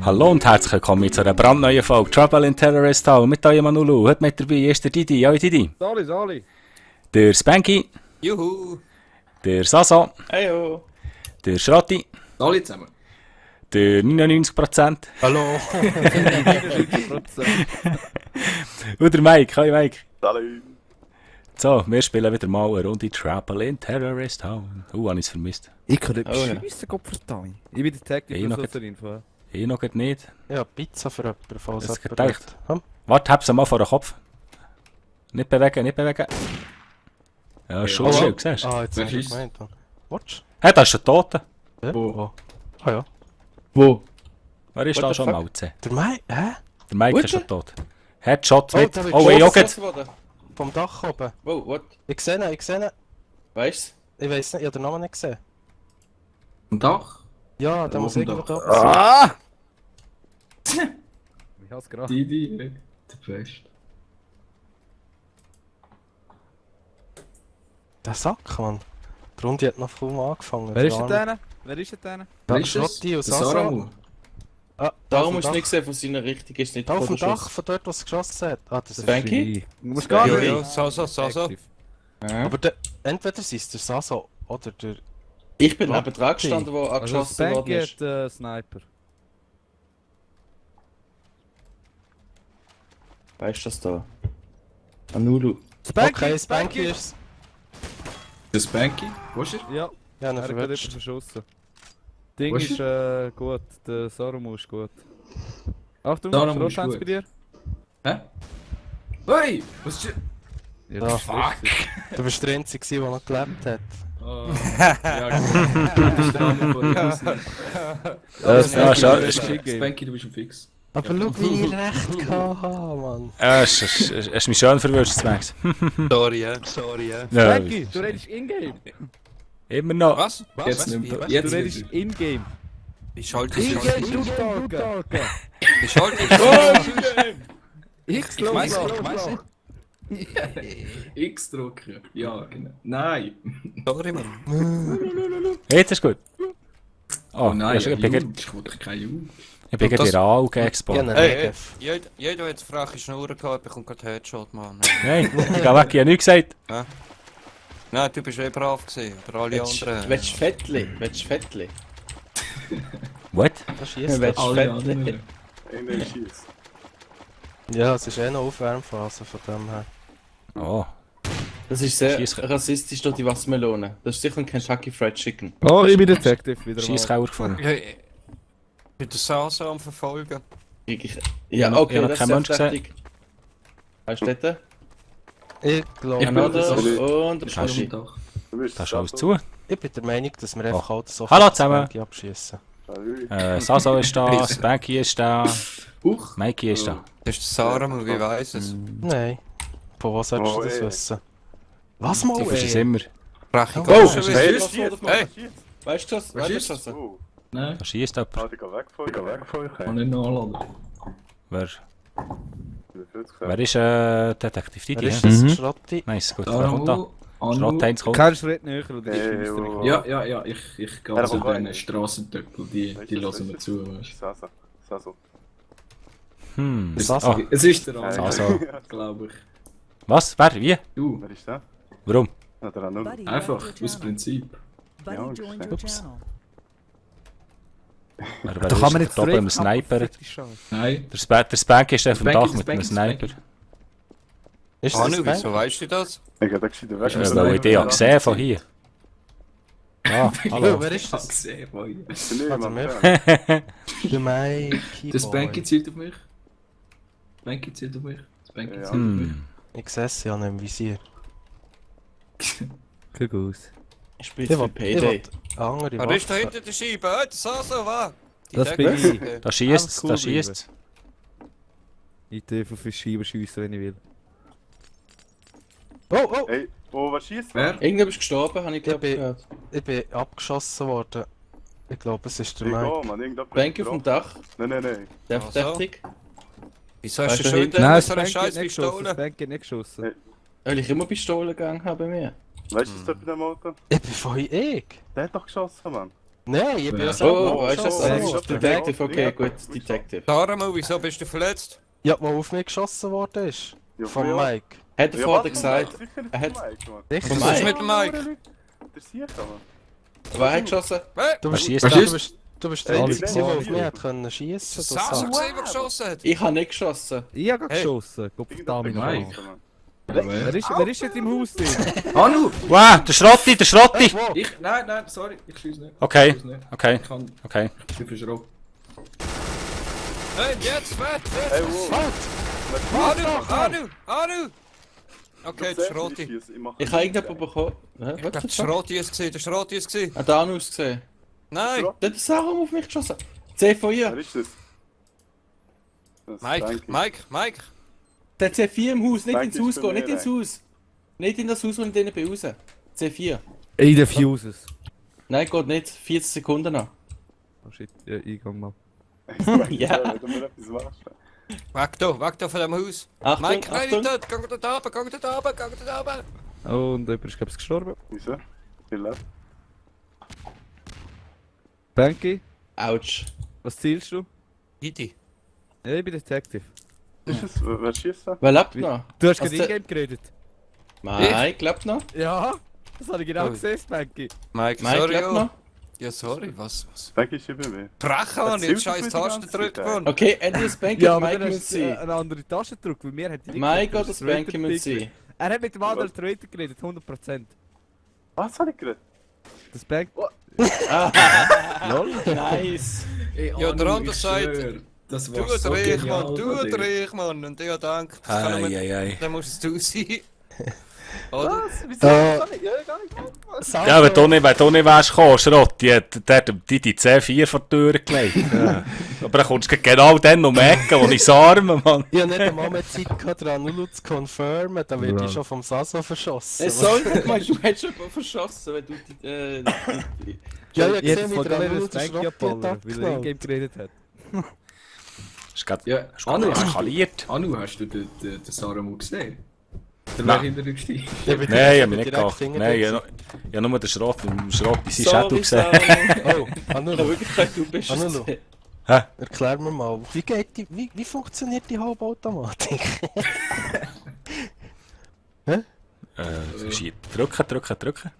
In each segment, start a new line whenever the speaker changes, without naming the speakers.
Hallo und herzlich willkommen zu einer brandneuen Folge Trouble in Terrorist Town mit euch Manulu. Heute mit dabei ist der Didi. Ja, Didi.
Sali.
Der Spanky.
Juhu.
Der Saso.
Heyo.
Der Schrotti.
Alle zusammen.
Der 99%.
Hallo.
Und der Mike. Hi Mike.
Salut.
So, wir spielen wieder mal eine Runde Trouble in Terrorist Town. Habe ich es vermisst.
Ich kann nicht
ja.
schiessen, Gott verdammt. Ich bin der
Ich noch
Technik-Professorin.
Ich noch nicht.
Ja, Pizza für jemanden, falls
Das
jemand
gedacht.
braucht.
Warte, hab's mal vor den Kopf. Nicht bewegen. Ja, Schutzschild, siehst du?
Ah, jetzt
Wer
hast du
schießt?
gemeint. Watch?
Hey, da ist ein Toter.
Ja?
Wo?
Ah ja.
Wo?
Wer ist
What
da
the
schon
fuck?
mal gesehen?
Der Mai? Hä?
Der Mike
What
ist schon
the-
tot. Headshot mit.
da wird
Oh, ich joggt.
Vom Dach oben.
Wo, what?
Ich sehe ihn.
Weißt
Ich weiss nicht, ich habe den Namen nicht gesehen.
du? Am Dach?
Ja, der
Wo
muss
vom
irgendwo
Dach?
da sein.
Ah! Ich hab's gerade.
Didi, der Beste.
Der Sack, Mann. Die Runde hat noch kaum angefangen.
Wer ist
Der
denn
Arme.
der? Wer ist denn der?
Ja,
Wer ist das?
Schrotti und
Der
Sasa.
Saramu.
Ah, da
Darum
auf
musst
dem
du nicht
Dach.
sehen, von seiner Richtung ist nicht
Da auf dem
Fotoschuss.
Dach, von dort, was geschossen hat. Ah, das ist
Spanky?
Du musst gar
Ja,
nicht.
ja, Sasa.
Aber der, entweder ist es der Saso oder der...
Ich bin
Warte.
neben dran gestanden, wo
Also
angeschossen
Spanky
worden ist.
hat Sniper.
Weißt du das da? Anulu.
Okay, Spanky ist...
Der Spanky? Wo ist er?
Ja,
Ja,
er
noch
hat gerade
verwünscht.
verschossen. Ding
Wo ist
ist gut, der Sarumu ist gut. Achtung,
Sarumu ist
Schrotthans
gut.
bei dir?
Hä? Hey! Was ist
Ja,
Ah,
das ist richtig.
Du bist der Einzige, der noch gelebt hat.
Oh, ja, genau. Das ist der eine von uns.
Ja, schau.
Spanky, du bist ein Fix.
Aber schau, wie ich recht hatte, Mann.
Es ist mich schön verwünscht, Max.
Sorry, ja.
Ja,
Spanky, du redest in-game.
immer noch.
Was?
Jetzt nicht mehr.
Du
Jetzt
redest
nicht.
in-game.
Ich schalte
In-game, du Talker.
Ich schalte
X
Meinst
los.
X drücken. Ja, genau. Nein.
Sorry, Mann.
Jetzt ist gut.
Oh nein,
ich
ja,
bin
Jugend. Ich wollte keine Jugend.
gerade
Das-
in der Augen
Ja,
gespawnt.
nein,
Hey,
hey.
jeder hat freche Schnurren gehabt, bekommt gerade Headshot, Mann.
Nein, ich geh weg, ich hab nichts gesagt.
Nein, du bist eh brav gewesen, aber alle anderen...
Willst du Fettli?
What?
Das schießt
Willst du
Alle
Fettli?
anderen.
Einer schießt.
Ja, es ist eh noch Aufwärmphase von dem her.
Oh,
Das ist sehr
Schiess-
rassistisch durch die Wassermelone. Das ist sicher ein Kentucky Fried Chicken.
Oh, ich bin Detective wieder mal.
Scheisskauer gefunden.
Ja, ich bin der Sasa am Verfolgen.
Ja,
Ich
okay,
hab noch
das
keinen
ist
Mensch
sehr verdächtig. Weißt du das?
Ich glaube,
Ja, oder?
das-
Und der
Das ist
Schotti.
doch.
Du bist
Da ist alles zu.
ich bin der Meinung, dass wir einfach halt so
Hallo zusammen.
abschießen.
Salut.
Saso ist da, Spanky ist da,
Huch.
Mikey ist da.
Das ist der Saramu, ich weiss es.
Nein. Von was solltest du das
ey.
wissen? Was mal,
Ich weiß es
ey?
immer.
Freche
Oh,
Gauschen,
Hey,
wie-
hey.
Weißt du das?
Was
Weißt
ist?
du das?
Oh,
Nein,
Da schießt jemand.
ich geh weg von euch.
kann nicht nachladen.
Wer,
Ich bin viel zu
wer ist Detektiv
Wer
Didi?
ist
hä?
das? Schrotti?
Nice, gut. Wer kommt da?
Saramu, Anu.
Schrott 1 kommt.
Kein Schritt näher, und du bist
Hey,
Mystery.
oh.
Ja, ich gehe
Ja,
zu
aber
den
rein.
Strassentöpfeln, die hören mir zu. Weißt
Sasso.
Hm.
du.
Sasa.
Oh,
Es ist der
Hey.
andere,
Sasa.
glaube ich.
Was? Wer? Wie?
Du,
Wer ist der?
Warum?
Na, der Anul.
einfach aus Prinzip.
Ja,
Ups. Wer
Da kann man nicht
da oben im
zurück.
Sniper?
Nein,
Der Spanky ist auf dem
Spanky,
Dach mit einem
Spanky,
Sniper.
Ist das
Anu,
Spanky?
wieso weißt du das?
Ich hab gescheiter weg.
Ich habe eine Idee gesehen von hier. Ah, hallo.
Wer ist
ich habe
das?
gesehen, Boy.
Ich bin nicht
Also,
Mann,
wir-
ja.
Der Mikey
Der Spanky
Boy.
zielt auf mich. Spanky zielt auf mich. Spanky
Ja.
zielt auf mich.
Hm.
Ich sehe es ja nicht im Visier.
Guck aus.
Ich spiele
Ich
für
will
Payday.
andere
Wer ist da
Waffe.
hinter der Scheibe? Der Sasa, was?
Das bin ich.
Da schießt,
Einfach cool
da schießt.
Ich darf auf die Scheibe schiessen, wenn ich will.
Oh,
Ey, oh, was schießt
Wer?
Irgendjemand ist gestorben, habe ich
Ja,
glaube gehört.
ich bin abgeschossen worden. Ich glaube, es ist der
Ich
Mike.
geh, Mann, irgendjemand.
Bank auf dem Dach,
Nein.
der
Ach so.
verdächtig.
Wieso hast
Weißt
du
du,
schon
hinten-
wieder
Nein,
so eine scheiß
Das
Pistole?
Bank geht nicht geschossen.
Weil ich immer Pistolen gegangen habe bei mir.
Weißt du das dort bei dem Auto?
Ich bin voll ich.
Der hat doch geschossen, Mann.
Nein, ich bin ja
Ja.
selber
Oh, weißt du
schon.
das?
Ja.
Detective, okay,
Ja.
gut, Detective.
Saramo, wieso bist du verletzt?
Ja, wo auf mich geschossen worden ist.
Ja,
Von
ja.
Mike.
Hat der
Ja,
Vater
was?
gesagt,
Sicher nicht
er
von
hat-
Mike, Mann.
Richtig?
Von
Was ist
Mike.
mit dem Mike?
Der sieht aber.
wer hat geschossen?
Hey,
Du
Was
bist,
schießt
du
da?
bist
Hey,
der
die
Einzige,
sehen
der
ja
auf mich
nicht.
hat können schiessen.
Sasu gesehen, der geschossen hat.
Ich habe nicht geschossen.
Ich habe
Hey.
geschossen. Gott verdammt
Irgendjemand
Mike.
geschossen, Mann.
Wer ist jetzt im Haus drin?
Anu!
Wow, der Schrotti, der Schrotti!
Nein, sorry, ich schieße nicht.
Okay,
Ich schieße nicht.
okay,
Ich kann,
okay.
ich bin verschraubt.
Hey, jetzt,
Hey, wow.
Anu! Okay, der Schroti.
Ich habe irgendjemanden bekommen.
Ich glaube, der Schroti ist gesehen, der Schroti ist gesehen.
Hat er ausgesehen?
Nein!
Der hat Sarum auf mich geschossen. C4.
Wer ist das? Das ist
Mike,
Frankie.
Mike!
Der C4 im Haus, nicht
Frank
ins
ist
Haus
bei
gehen,
mir,
nicht ins Haus. Nicht in das Haus, wo ich denen bin raus. C4.
In den Fuses.
Nein, geht nicht. 40 Sekunden noch.
Oh shit, ja, Eingang mal.
Ja.
Wenn du mir etwas machst.
Weg da von dem Haus!
Achtung,
Mike, rein
Achtung.
dort! Gang dort runter, gang dort runter, gang dort runter!
Und jemand ist, glaube ich, gestorben.
Wieso? Wie lebt?
Banky,
Autsch.
was zielst du?
Didi.
Ja, ich bin Detective.
Ist es? Wer schießt da?
Wer lebt noch?
Du hast
Also
gerade in-game geredet.
Mike lebt noch.
Ja, das habe ich genau
Oh.
gesehen, Banky.
Mike,
Mike
sorry,
lebt
ja.
noch.
Ja, sorry, was?
Danke, ich bin mir.
Brechen, Mann,
Erzähl
jetzt
doch
scheiß
nicht die
Tasten
ganze
drücken,
Zeit.
Mann!
Okay, entweder das Bank
Ja,
oder
aber
Mike
dann
muss
hast du
sein.
eine andere Tasche gedrückt, weil mir hat die nicht
Mike
gedrückt.
oder das Bank muss sein.
Er hat mit dem anderen Traitor geredet, 100%.
Was habe ich geredet?
Das Bank...
Lol. Nice.
Ey,
Ja, der
Anu,
andere
ich
sagt,
schwör, das
Du
war so
dreh ich,
genial
Mann, du
von dir.
dreh ich, Mann! Und ich denke, das kann nur...
Eieiei.
Dann musst es du sein. Oder?
Wieso?
Äh,
Gar nicht, ja, gar nicht machen.
Ja, wenn du nicht wärst gekommen, Schrotti, der hat die C4 vor die Tür gelegt. Ja. Aber dann kommst du genau dann um die Ecke, wo ich arme, Mann.
Ich habe nicht einmal mehr Zeit gehabt, Ranulu zu confirmen, dann werde ich schon vom Sasso verschossen.
Sorry, du hättest schon verschossen, wenn du die...
Ja, ich
Ich
habe
hätte
gesehen,
es
wie
voll
der
gerne
Ranulu
das
den
Banky
Schrotti
abballern,
hat
weil er
abgeknallt.
in-game geredet hat.
Ist grad
Ja,
Anu,
Anu,
eskaliert.
Anu, hast du den Sarumu gesehen? Der
Nein.
wäre hinter dir gestiegen.
Ich bin
Nein, ich
direkt
hab mich nicht geachtet.
hinter
Nein,
dir.
ich habe nur den Schrott in seinen Shadow
Sorry,
gesehen.
Sarum.
Oh,
Ich
Anulu,
habe wirklich gedacht, du bist es.
Anulu.
Hä?
Erklär mir mal, wie funktioniert die Halbautomatik?
Drücken.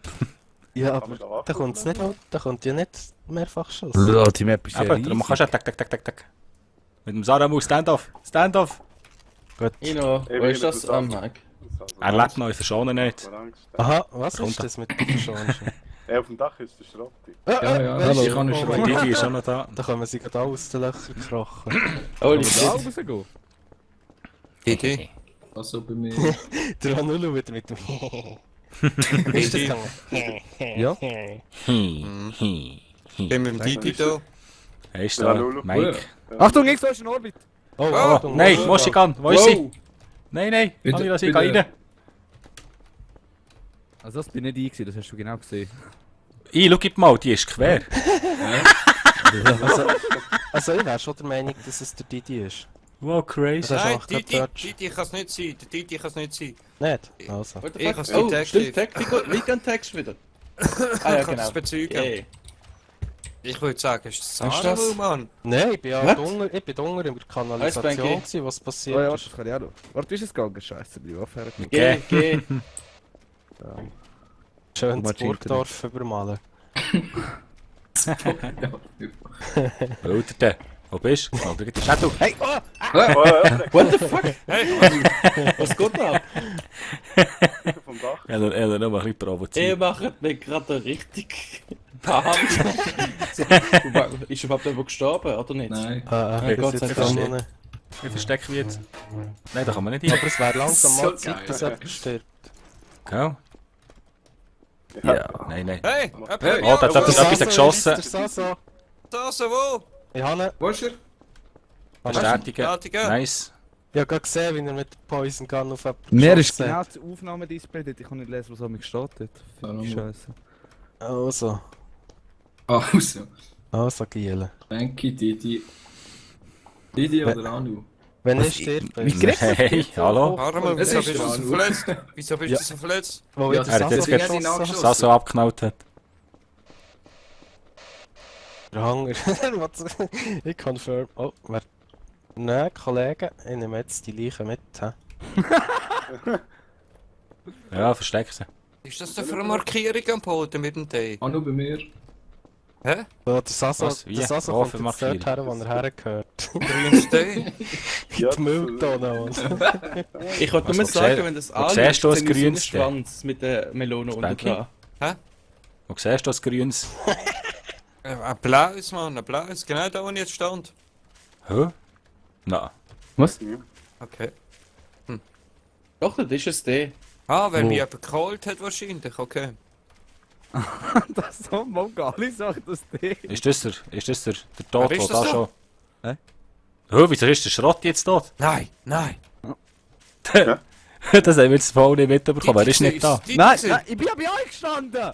Ja,
Kann man da
aber da kommt es nicht, da kommt ja nicht mehrfach Schuss.
Ja, die Map ist ja
Aber darum kannst du ja tak. Mit dem Saramu, Stand-off.
Gut.
Ino, wo ist das am Mike?
Er lebt noch, ich verschone nicht.
Aha, was
Kommt
ist das mit der Verschonung?
Auf dem Dach ist der Schrotti.
Ja, ich kann nicht
Oh
schreiben.
mein Gott.
Didi ist auch noch da.
Da kommen sie gerade aus den Löchern gekrochen.
Holy
Da
shit.
rausgehen.
Didi.
Also bei mir.
Der Anulu wieder mit dem Ist das
Didi.
gegangen?
Ja.
Bin mit dem Didi da.
Er ist
Ja,
da.
Lulu.
Mike.
Achtung, links, da ist ein Orbit.
Oh,
Oh,
Achtung,
Nein,
oh,
Moschigан, wo ist sie?
Wow.
Nein,
Bitte,
Anu, lass ich
bitte.
rein.
Also das bin nicht ich gewesen, das hast du genau gesehen.
Schau mal, die ist quer.
Also ich wäre schon der Meinung, dass es der Didi ist.
Wow, crazy.
Das hast du
Nein,
auch gerade
Didi
gehört.
kann es nicht sein. Der Didi kann es nicht sein.
Nicht? Also.
What the
Ich
fuck?
hab's
Oh,
Detective.
stimmt, Tactical, Weekend Text wieder. Ah ja,
Ich kann
genau.
das bezeugen.
Yeah.
Ich würde sagen, ist das
Ist das-
Saramu, Mann?
Nein, ich bin ja
What?
drunter, ich bin drunter in der Kanalisation
Banky.
gewesen, was
Oh
passiert
ja, warte,
ist.
das kann ich auch noch. Warte, wie ist es gegangen? Scheiße, bin ich aufhören.
Geh, geh.
Schön
Mal
das Burgdorf übermalen.
Bruder, wo bist du? Oh, da geht der Shadow. Hey!
Oh, ja,
What the fuck? Was geht da?
vom Dach.
Er hat nur ein bisschen
Ihr
provoziert.
macht mich gerade richtig warm. Ist überhaupt jemand gestorben, oder nicht?
Nein.
Ah,
Gott
das
sei
jetzt
Dank.
auch noch nicht.
Wie verstecken wir jetzt? Nein, da kann man nicht rein.
Aber es wäre langsam
So
mal Zeit,
geil.
dass jemand stirbt.
Gell?
Ja.
Nein.
Hey,
Hey.
Oh, da hat
Der
etwas geschossen.
Der Sasso.
Da so, wo?
Ich habe
Wo ist er?
Bestätigen.
Bestätigen.
Nice.
ja gerade gesehen, wie er mit der Poison Gun auf jemanden
Mir ist
geschossen
genau
hat.
das Aufnahmedisplay dort, ich kann nicht lesen, was an mich steht dort.
Warum?
Scheiße.
Also,
Also.
also Giele.
Banky, Didi. Didi oder Anu?
Wenn ich stirb,
Wie kriegst du
Hey, hallo?
Arme,
Es
wieso
ist
bist du so
dran.
verletzt? Wieso bist
Ja.
du so verletzt?
wo
Ja,
ich
Er hat jetzt
das
Ding hat ihn
geschossen
angeschossen.
Sasso abgeknallt hat.
Der Hanger. Was? Ich confirm. Oh, wer? Nein, Kollegen, ich nehme jetzt die Leichen mit. He?
Ja, versteck sie.
Ist das denn für eine Markierung am Boden mit dem T?
Ah, nur bei mir.
Hä?
So, der Sasso,
Was? Wie?
der Sasso
Wo
kommt
für
jetzt dort her, wo
Markierung?
er hergehört.
Grünes T?
Ja,
Die Mülltonne.
Ich wollte
Was,
nur
wo
sagen,
siehst-
wenn das
wo siehst du das
sehe ich so einen
Grünste?
Schwanz mit der Melone unten
Spanky?
dran.
Wo siehst du das Grünes?
Ein blaues, Mann, ein blaues. Genau da, wo ich jetzt stand.
Hä? Nein.
Okay.
Doch, das ist es der.
Ah, weil
Wo?
mich jemand geholt hat wahrscheinlich, okay.
Das so Mongali sagt das Ding.
Ist das der Tod,
Wer ist
der
das
da
da?
schon...
Hä?
Hä, wieso ist der Schrott jetzt tot?
Nein, nein.
Das haben wir jetzt voll nicht mitbekommen, er ist nicht da.
Nein, nein, ich bin ja bei euch gestanden.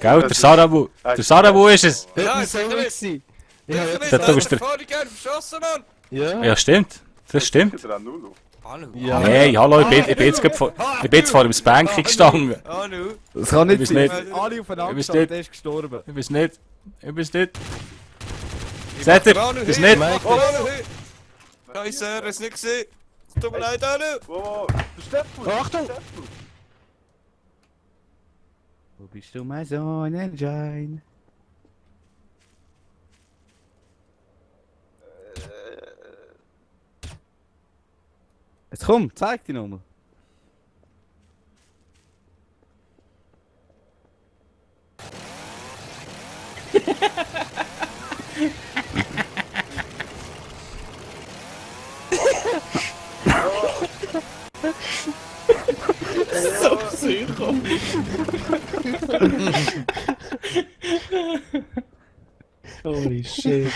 Gell, der Sarabu. Der Sarabu ist es.
Ja,
Wie soll ich sein? Ich habe jetzt...
Du bist der-
vorhin gerne verschossen, Mann.
Ja.
Ja, stimmt. Das stimmt.
Der Anulu.
Hallo.
Ja.
Hey, hallo, ich bin jetzt gerade vor dem Spanky gestanden.
Hallo.
Das kann
Ich
nicht
weiß
sein.
nicht.
Alle aufeinander
Ich weiß
gestanden,
nicht.
der ist gestorben.
Ich weiß nicht. Ich weiß nicht. Seht ihr?
Hallo,
Ich weiß
hey.
nicht.
Hallo, hey. Scheiße, er ist nicht gesehen. Tut mir leid, hallo.
Wow, der Steffel!
Achtung!
Wo bist du, mein Sonnenschein? Jetzt komm, zeig dich nochmal.
So Psycho. Holy shit.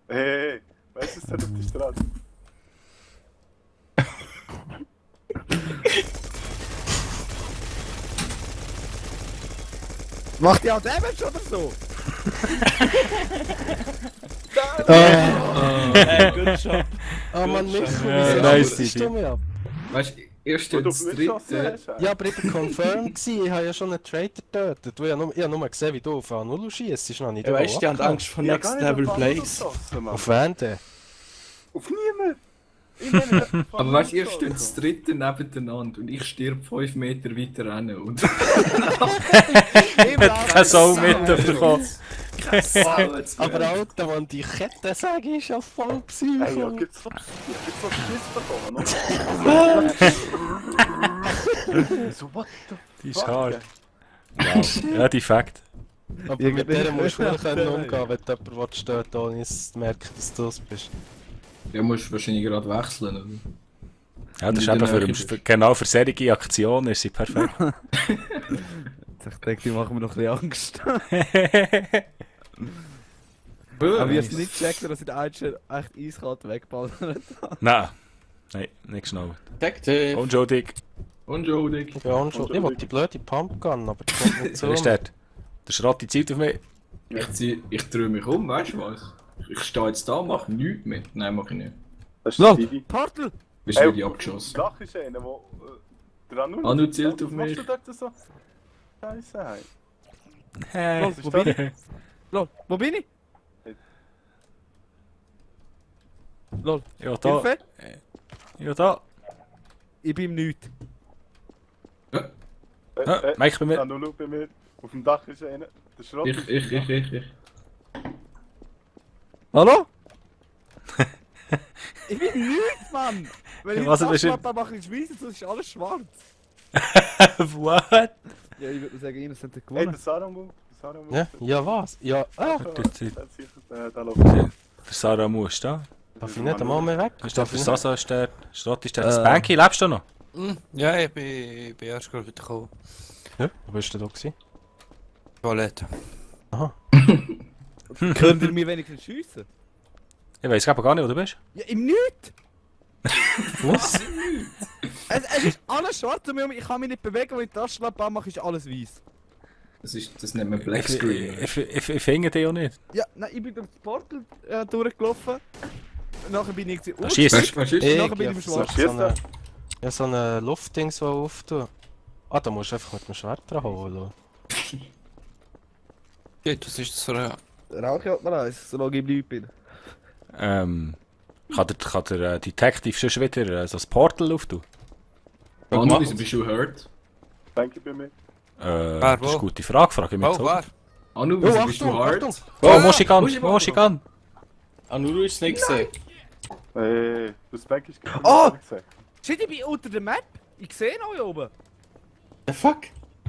Hey, weißt du, es hat auf der Straße.
Macht ihr auch Damage oder so?
Good job.
Ah, Mann, Micho,
Ja,
wieso
nice,
schießt
Didi.
du mich ab?
Weißt du, erst
Wo du
das
mitgeschossen
dritte.
hast.
Ja, aber ich war confirmed gewesen. Ich habe ja schon einen Traitor getötet. Ich habe nur gesehen, wie du auf Anulu schießt. Ist noch nicht
Ja, weißt du, die haben Angst vor
Ich hab
Next
gar nicht
Level
auf Anulu
Plays.
geschossen, Mann.
Auf wen denn?
Auf niemand! Ich meine, ich hab auf
Aber weißt du, ihr
Anulu
steht
geschossen.
das dritte nebeneinander und ich stirb 5 Meter weiter rennen. Und
Keine Sau mitbekommen.
Aber Alter, Mann, die Kettensäge ist ja voll
Hey,
Psycho.
ja, gibt's so Schiss bekommen, oder? So, what the
Die ist hart. Wow. Ja, die Fakt.
Aber mit der musst du wohl können umgehen, wenn du jemanden stört, ohne es zu merken, dass du es bist.
ja, musst wahrscheinlich gerade wechseln. Oder?
Ja, das ist
Nicht
eben
in der Nähe
für, genau für solche Aktionen ist sie perfekt.
Ich denke, die machen mir noch ein bisschen Angst. Aber ihr habt nicht gecheckt, dass ich den Einstein echt eiskalt wegballert.
Nein. Nein, nicht geschnallt.
Detective.
Und Joe Dick.
Unschuldig.
Ich bin auch schon. Ich wollte die blöde Pumpgun, aber die kommt nicht zu.
Wer ist der? Der Schrotti zieht auf mich.
Ich drehe mich um, weißt du was? Ich stehe jetzt da, mache nichts mehr. Nein, mache ich nicht.
Das ist
Lol.
Didi.
Portal!
Bist du wieder abgeschossen?
Dach ist einer, wo... Der Anulu...
Anu zielt auf
Was machst
mich.
du dort so? Scheiße, hey.
Hey.
Wo bin ich? Lol, wo bin ich? Lol,
Ja, da.
Hilfe!
Ja, da.
Ich bin im Nichts.
Mike bei mir.
Anulu bei mir. Auf dem Dach ist einer. Der Schrott.
Ich.
Hallo? Ich bin im Nichts, Mann! Wenn ich
Was,
das
bist du-
mache, mache ich Schweizer, sonst ist alles schwarz.
What?
Ja, ich würde sagen, Innocent hat
Hey,
gewonnen.
der Saramu. Der Saramu.
Ja, ja was? Ja, ah,
Da läuft
Der Sarah muss da.
darf ich nicht einmal mehr weg?
Ist der
Darf ich
der
nicht?
Sasa, ist der Schrott, ist der Spanky, lebst du noch?
Ja, ich bin erst gerade wieder gekommen.
Ja, wo bist du da gewesen?
Toilette.
Könnt ihr mir wenigstens schiessen?
Ich weiß aber gar nicht, wo du bist.
Ja, im Nichts!
Was?
Es ist alles schwarz um mich herum, ich kann mich nicht bewegen, wenn ich die Taschenlampe anmache, ist alles weiß.
Das nennt man Black Screen.
Ich finde die auch nicht.
Ja, nein, ich bin durch das Portal durchgelaufen. Nachher bin ich
Da schießt.
Was ist?
Nachher bin ich im Schwarz.
Ja, so ein Luftding so auftun. Ah, da musst du einfach mit dem Schwert dran holen.
Geht, was ist das für ein...
Rauche halt mal eins, solange ich im Leute bin.
Kann der Detective schon wieder so ein Portal auftun?
Anu, wieso bist du hurt?
Danke bei mir.
Das ist eine gute Frage, frage ich mich
Oh,
so.
wer?
Anu, wieso bist du hurt?
Oh, Moschigan!
Anu, du hast es nicht gesehen.
Das Back ist
Oh! Shit, ich bin unter der Map! Ich sehe ihn euch oben!
The fuck?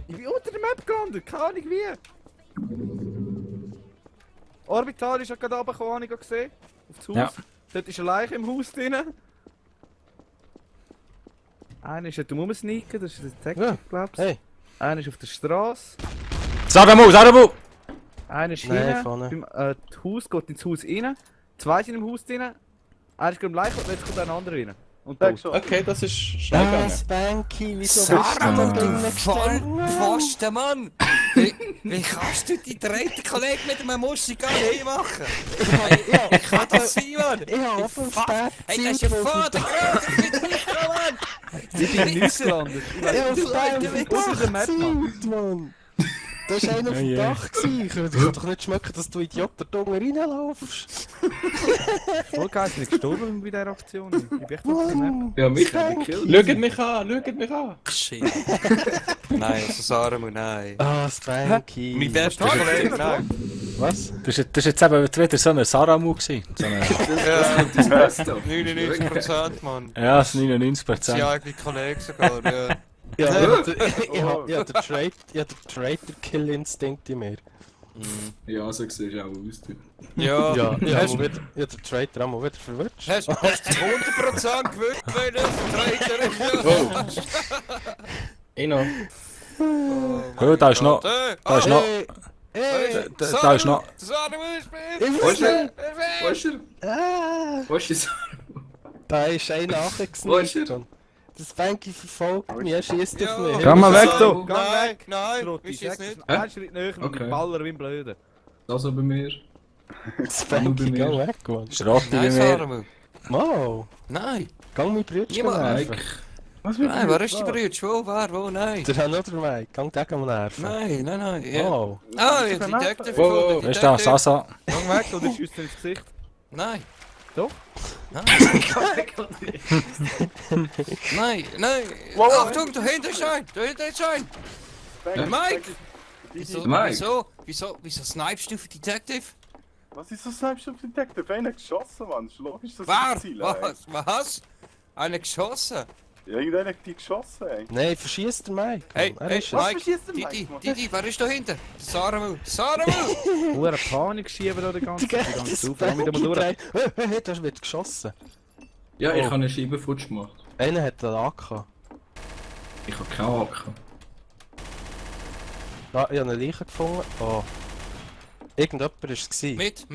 Ich bin unter der Map gelandet, keine Ahnung wie! Orbital ist ja gerade runtergekommen, habe ich gerade gesehen. Auf das Haus.
Ja.
Dort ist eine Leiche im Haus drin. Einer ist dort rumsneaken, das ist der Detective,
Ja.
glaubst du?
Hey.
Einer ist auf der Straße.
Sadamu!
Einer ist
Nein,
hinten.
vorne.
Das Haus geht ins Haus rein. Zwei sind im Haus drin. Einer ist gerade im Leichen und jetzt kommt ein anderer rein. Und da.
Okay, das ist
Spanky, wieso
Sarah,
bist du
du
denn
voll
gestanden?
Pfosten, Mann! Wie kannst du die dritte Kollege mit einem Muscheln hinmachen? Wie kann das sein, Mann?
Ich habe auf dem Stab
Hey, das ist ja voll der Größe für dich, Mann!
Ich bin nicht gelandet. Ich
Ich habe
weiß
auf dem
nicht, unter der Map, Mann.
Dach Mann! Das war einer auf dem Dach. Ich kann doch nicht schmecken, dass du Idiot da unten reinlaufst.
Voll geil, ist nicht gestorben bei dieser Aktion. Ich bin echt auf der Map.
Ja, mich hat gekillt.
Schaut mich an!
Shit. Nein, also Sarah, nein.
Ah, Spanky.
Mein bester Kollege, nein.
Was?
Das ist jetzt eben wieder so ein Saramu gewesen. So eine,
Ja,
Das Beste.
99%, Mann.
ja, das ist
Sie
99%.
eigene Kollege sogar, ja.
Ja, ich habe den Traitor-Kill-Instinkt in mir.
Ja, so siehst du auch aus. Du.
Ja,
Ich
hast
habe den Traitor auch mal wieder verwirrt.
hast du 100% gewusst, wenn du Vertreter
Eno.
Gut, da ist noch. Da ist noch.
Hey!
Da ist noch.
Sarah,
Wo ist er? Wo ist er?
Ah,
Wo ist er?
da ist einer
Wo ist
nachgesnitten.
er?
Das Spanky verfolgt mich, er schießt auf mich.
Geh mal weg,
du.
Geh
Nein,
weg!
nein,
Trotti,
ist jetzt nicht.
Ein Schritt näher und
Okay.
ich baller wie ein Blöder.
Das so bei mir.
Spanky, geh weg, Mann.
Schrotti bei
Nein,
mir.
Sarah,
Wow,
nein.
geh mein Brütchen
Niemand.
nerven.
Mike.
Nein, wer ist die Brüder? Wo, wer, wo, nein.
Der hat noch der Mike, geh den mal nerven.
Nein. Ja.
Wow.
Ah, ja, Detective.
Wow.
Wer ist da? Sasa?
Geh weg oder schießt dir ins Gesicht.
Nein.
Doch?
Nein. Nein.
Wow.
Achtung, dahinter ist ein. Mike! Wieso snipest du für Detective?
Was ist so Snipes auf Detective? Einer geschossen, Mann. Ist logisch, dass
Wer?
ich Ziel ey.
Was? Einer geschossen?
Ja, irgendeiner hat die geschossen, ey.
Nein, verschießt der Mike.
Hey,
Er
hey,
ist
Was
Mike,
verschießt der Mike, Mann?
Didi, wer ist da hinten? Sarah!
Hure Panik schieben da die ganze Zeit. Die ganze Zeit. Mit dem
Spanky
durch.
hey, da wird geschossen.
Ja, ich
Oh.
habe eine Scheibe futsch gemacht.
Einer hat einen AK.
Ich habe keine Haken.
Ah, ich habe eine Leiche gefunden. Oh. Irgendjemand war es.
Mit.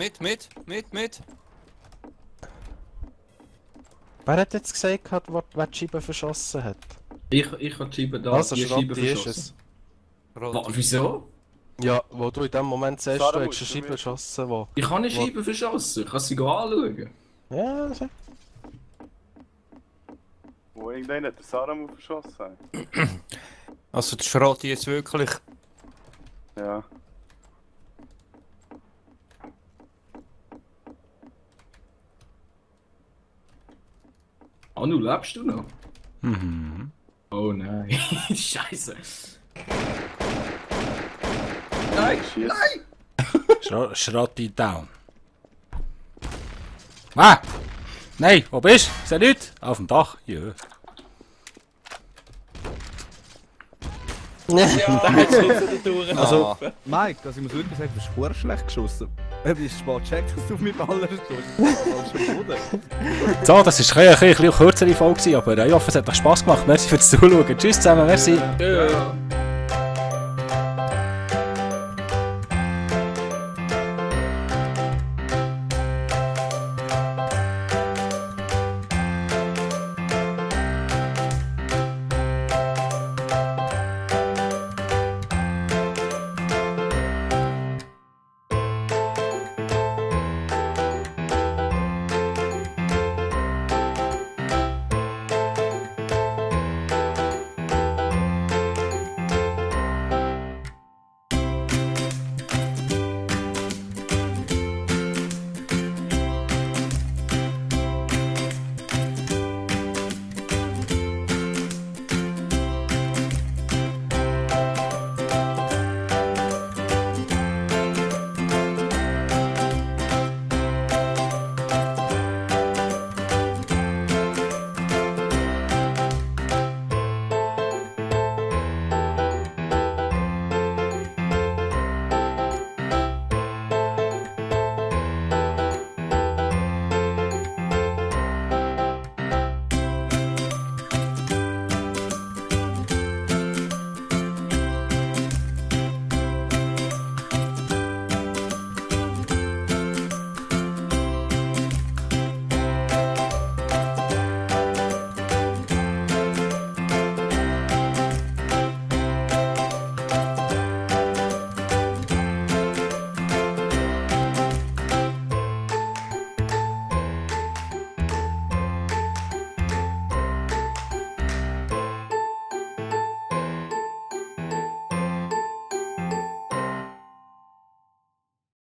Wer hat jetzt gesagt, wer die Scheibe verschossen hat?
Ich habe die Scheibe da,
Also,
die Scheibe
Schrotti ist
verschossen.
es.
Wieso?
Ja, wo du in dem Moment siehst, du
Sarah,
hast eine
musst du
Scheibe
mir-
geschossen, wo...
Ich habe eine Scheibe verschossen. Ich kann sie anschauen.
Ja, das
Wo irgendeiner hat den Saram verschossen.
Also der Schrotti jetzt wirklich.
Ja.
Anu, lebst du noch?
Mhm.
Oh nein. Scheiße. Nein, nein!
Schrotti down. Ah! Nein, wo bist du? Ist er nicht? Auf dem Dach? Ja.
Also, Mike, also ich muss wirklich sagen, du hast verdammt schlecht geschossen. Du bist spät gecheckt, dass du auf mich ballerst. Du bist am Boden.
So, das war ein bisschen kürzere Folge, aber ich hoffe, es hat euch Spass gemacht. Merci fürs Zuschauen. Tschüss zusammen, merci.
Ja.